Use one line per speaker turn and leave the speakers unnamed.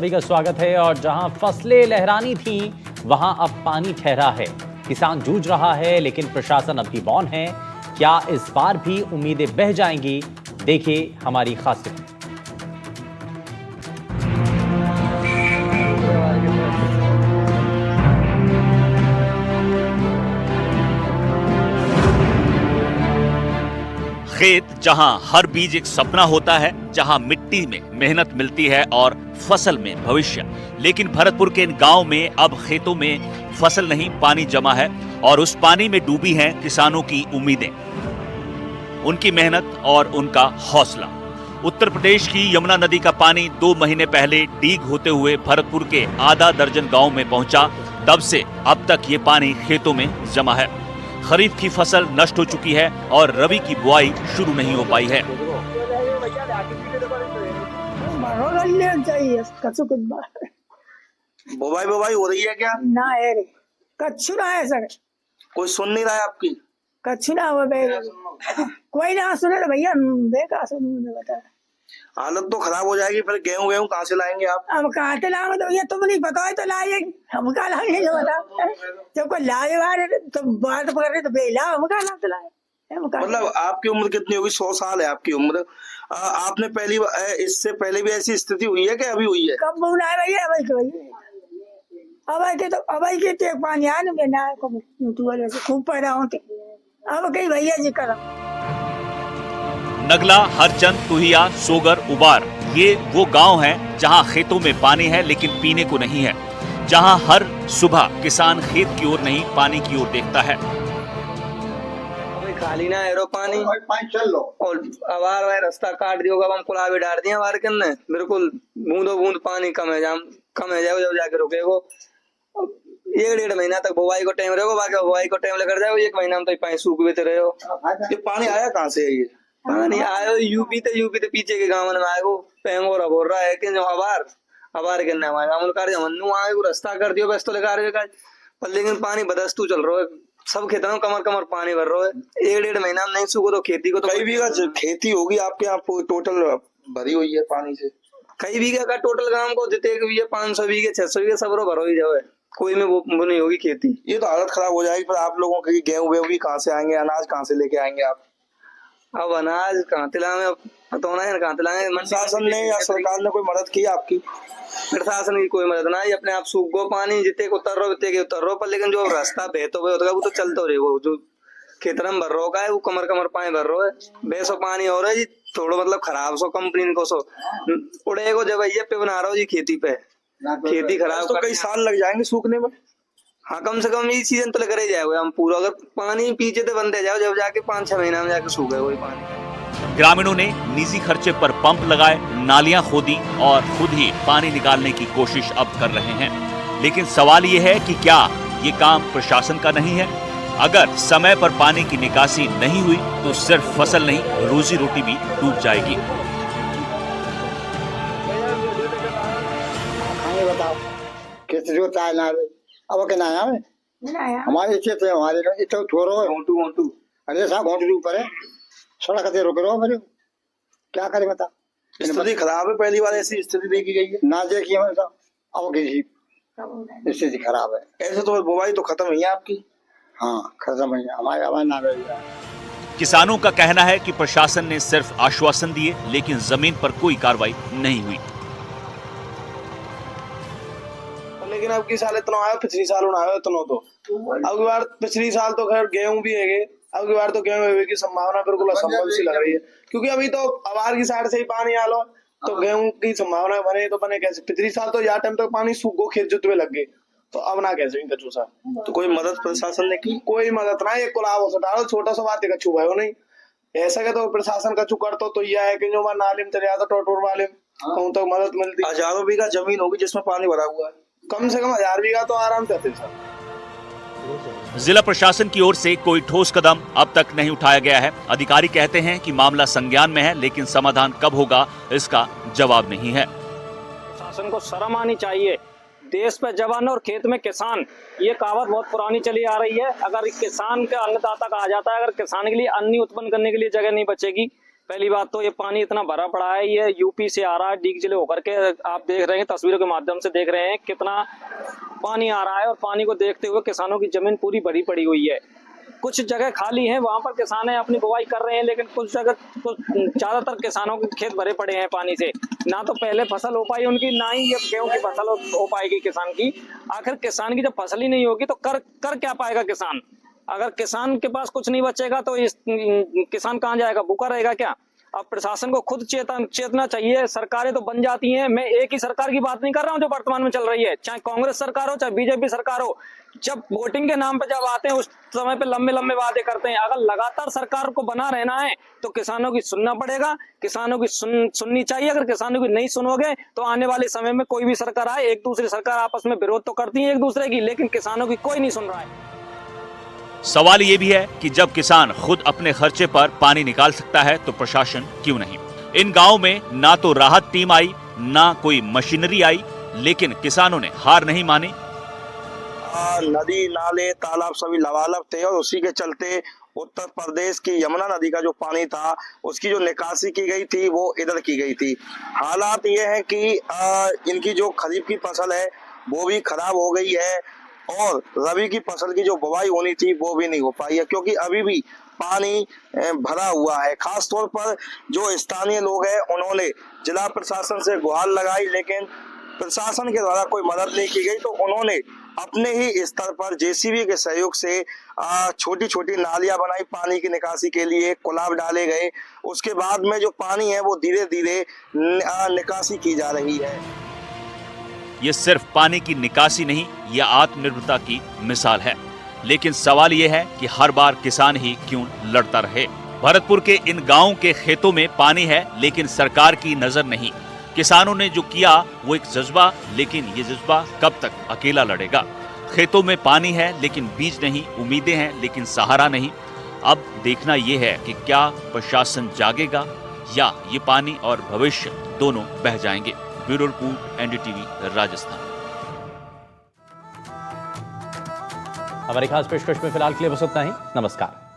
सभी का स्वागत है। और जहां फसलें लहरानी थी वहां अब पानी ठहरा है। किसान जूझ रहा है लेकिन प्रशासन अब भी मौन है। क्या इस बार भी उम्मीदें बह जाएंगी? देखिए हमारी खास रिपोर्ट।
खेत जहां हर बीज एक सपना होता है, जहां मिट्टी में मेहनत मिलती है और फसल में भविष्य, लेकिन भरतपुर के इन गांव में अब खेतों में फसल नहीं, पानी जमा है और उस पानी में डूबी हैं किसानों की उम्मीदें, उनकी मेहनत और उनका हौसला। उत्तर प्रदेश की यमुना नदी का पानी 2 महीने पहले डीग होते हुए भरतपुर के आधा दर्जन गांव में पहुंचा। तब से अब तक ये पानी खेतों में जमा है। खरीफ की फसल नष्ट हो चुकी है और रबी की बुआई शुरू नहीं हो पाई है।
बुआई हो रही है क्या?
ना है रे, कच्छु ना है सर।
कोई सुन नहीं रहा है आपकी?
कच्छु ना हो कोई ना सुने भैया, बेकार सुन बता।
हालत तो खराब हो जाएगी, फिर गेहूं कहाँ से लाएंगे आप?
अब कहाँ से लाओ तो भैया, तुम नहीं बताओ तो लाएंगे, हम कहाँ लाएंगे जो बता। जब कोई लाए वाले तो बात पकड़ रहे तो बेला, हम कहाँ लाते लाए।
मतलब आपकी उम्र कितनी होगी? 100 साल है आपकी उम्र। आपने पहली इससे पहले भी ऐसी स्थिति हुई है कि अभी हुई है?
कब बुलाए भैया? अबई के पानी आए ना खूब पैदा होते। अब कहीं भैया जी करो।
नगला, हरचंद, तुहिया, सोगर, उबार, ये वो गांव हैं जहां खेतों में पानी है लेकिन पीने को नहीं है, जहां हर सुबह किसान खेत की ओर नहीं पानी की ओर देखता है।
खाली ना एरो पानी चल लो और अबार भाई रास्ता काट दियो, अब हम कुलाबी डाल दिए बार करने, बिल्कुल बूंदो बूंद पानी कम है जाओ जब जाके रुकेगो। 1-1.5 महीना तक बुआई को टाइम रहेगा, बाकी बुआई को टाइम लग जाएगा। 1 महीना में तो पानी सूख भी रहे हो।
ये पानी आया कहाँ से है? ये
पानी आयो यूपी ते पीछे के गाँव में आएगो पेंगोरा बोल रहा है कि जो अबार करने आएगो रास्ता कर दियो बस तो लगा रहे पर, लेकिन पानी बदस्तू चल रहा है। सब खेतों में कमर पानी भर रहा है। 1-1.5 महीना में नहीं सूखो तो खेती को तो
कई बीघा खेती होगी आपके यहाँ टोटल भरी हुई है पानी से?
कई बीघा का टोटल गांव को जितने भी 500 बीघे 600 बीघे सब भरो ही जाओ, कोई में वो नहीं होगी खेती।
ये तो हालत खराब हो जाएगी। पर आप लोगों की गेहूं भी कहाँ से आएंगे? अनाज कहाँ से लेके आएंगे आप?
अब अनाज कहाँ तिलाएंगे, बताना है कहाँ तिलाएंगे।
प्रशासन ने या सरकार ने कोई मदद की आपकी?
प्रशासन की कोई मदद ना है। अपने आप सूख गो पानी, जितने को उतर रहो पर, लेकिन जो रास्ता बेहतर वो तो चलते रहे। वो जो खेतर में भर रहा है वो कमर पानी भर रहा है, बेसो पानी हो रहा है जी। थोड़ा मतलब खराब सो कंपनी को सो उड़े को जब ये पे बना रहा हो जी खेती पे, खेती खराब
तो कई साल लग जाएंगे सूखने में।
हाँ, कम से कम ये सीजन तो लग रही जाएगा हम पूरा। अगर पानी पीछे तो बंदे जाओ, जब जाके 5-6 महीना में जाके सूख गए वही पानी।
ग्रामीणों ने निजी खर्चे पर पंप लगाए, नालियां खोदी और खुद ही पानी निकालने की कोशिश अब कर रहे हैं। लेकिन सवाल ये है कि क्या ये काम प्रशासन का नहीं है? अगर समय पर पानी की निकासी नहीं हुई तो सिर्फ फसल नहीं, रोजी रोटी भी डूब जाएगी।
बताओ किस जो ताय ना अब के ना आवे हमारे इच्छे थे हमारे इतो थोरो होंटू अरे साहब होंटू ऊपर है सड़क ते रोक रो मेरे क्या करे बता।
स्थिति खराब है, पहली बार ऐसी स्थिति देखी गई है
ना देखी हमें तो अब की स्थिति खराब है।
ऐसे तो बुआई तो खत्म हुई है आपकी?
हाँ खत्म है हमारे आवाज ना गई।
किसानों का कहना है कि प्रशासन ने सिर्फ आश्वासन दिए लेकिन जमीन पर कोई कार्रवाई नहीं हुई।
लेकिन अब की साल इतना आया, पिछली साल आया इतना तो अब की बार पिछली साल तो खैर गेहूं भी है, अब की बार तो गेहूं की संभावना बिल्कुल असंभव सी लग रही है, क्योंकि अभी तो अवार की साइड से ही पानी आ लो तो गेहूं की संभावना बने तो बने कैसे? पिछली साल तो यार टाइम तक पानी सूख गो, खेत जुतवे लग गए, तो अब ना कैसे कचू सा। तो कोई मदद प्रशासन ने की? कोई मदद ना, एक कुलाव हो डालो छोटा सा बात कछू भयो नहीं ऐसा के तो प्रशासन कछू करतो तो यह है कि जो नालिम चले जाता टोटोर वाले कहूं तो मदद मिलती। हजारों बीघा जमीन होगी जिसमें पानी भरा हुआ है, कम से कम 1000 बीघा तो आराम से आते सर।
जिला प्रशासन की ओर से कोई ठोस कदम अब तक नहीं उठाया गया है। अधिकारी कहते हैं कि मामला संज्ञान में है, लेकिन समाधान कब होगा इसका जवाब नहीं है।
प्रशासन को शर्म आनी चाहिए। देश पे जवान और खेत में किसान, ये कहावत बहुत पुरानी चली आ रही है। अगर किसान के अन्नदाता कहा जाता है, अगर किसान के लिए अन्न उत्पन्न करने के लिए जगह नहीं बचेगी पहली बात तो ये पानी इतना भरा पड़ा है, ये यूपी से आ रहा है, डीग जिले होकर के। आप देख रहे हैं, तस्वीरों के माध्यम से देख रहे हैं कितना पानी आ रहा है, और पानी को देखते हुए किसानों की जमीन पूरी भरी पड़ी हुई है। कुछ जगह खाली हैं, वहां पर किसान अपनी बुवाई कर रहे हैं, लेकिन कुछ जगह ज्यादातर किसानों के खेत भरे पड़े हैं पानी से। ना तो पहले फसल हो पाई उनकी, ना ही ये गेहूं की फसल हो पाएगी किसान की। आखिर किसान की जब फसल ही नहीं होगी तो कर क्या पाएगा किसान? अगर किसान के पास कुछ नहीं बचेगा तो इस किसान कहाँ जाएगा? भूखा रहेगा क्या? अब प्रशासन को खुद चेतना चाहिए। सरकारें तो बन जाती हैं, मैं एक ही सरकार की बात नहीं कर रहा हूं जो वर्तमान में चल रही है, चाहे कांग्रेस सरकार हो चाहे बीजेपी सरकार हो। जब वोटिंग के नाम पे जब आते हैं उस समय पे लंबे लंबे वादे करते हैं। अगर लगातार सरकार को बना रहना है तो किसानों की सुनना पड़ेगा, किसानों की सुननी चाहिए। अगर किसानों की नहीं सुनोगे तो आने वाले समय में कोई भी सरकार आए, एक दूसरी सरकार आपस में विरोध तो करती है एक दूसरे की, लेकिन किसानों की कोई नहीं सुन रहा है।
सवाल ये भी है कि जब किसान खुद अपने खर्चे पर पानी निकाल सकता है तो प्रशासन क्यों नहीं? इन गांव में ना तो राहत टीम आई, ना कोई मशीनरी आई, लेकिन किसानों ने हार नहीं मानी।
नदी नाले तालाब सभी लबालब थे, और उसी के चलते उत्तर प्रदेश की यमुना नदी का जो पानी था उसकी जो निकासी की गई थी वो इधर की गई थी। हालात ये है कि इनकी जो खरीफ की फसल है वो भी खराब हो गई है, और रबी की फसल की जो बुवाई होनी थी वो भी नहीं हो पाई है, क्योंकि अभी भी पानी भरा हुआ है। खास तौर पर जो स्थानीय लोग हैं उन्होंने जिला प्रशासन से गुहार लगाई, लेकिन प्रशासन के द्वारा कोई मदद नहीं की गई। तो उन्होंने अपने ही स्तर पर जेसीबी के सहयोग से छोटी छोटी नालियां बनाई पानी की निकासी के लिए, कोलाब डाले गए। उसके बाद में जो पानी है वो धीरे धीरे निकासी की जा रही है।
ये सिर्फ पानी की निकासी नहीं, यह आत्मनिर्भरता की मिसाल है। लेकिन सवाल यह है कि हर बार किसान ही क्यों लड़ता रहे? भरतपुर के इन गांवों के खेतों में पानी है, लेकिन सरकार की नजर नहीं। किसानों ने जो किया वो एक जज्बा, लेकिन ये जज्बा कब तक अकेला लड़ेगा? खेतों में पानी है लेकिन बीज नहीं, उम्मीदें हैं लेकिन सहारा नहीं। अब देखना यह है कि क्या प्रशासन जागेगा या ये पानी और भविष्य दोनों बह जाएंगे। Bureau report, NDTV, Rajasthan.
हमारे खास पेशकश में फिलहाल के लिए बस उतना ही। नमस्कार।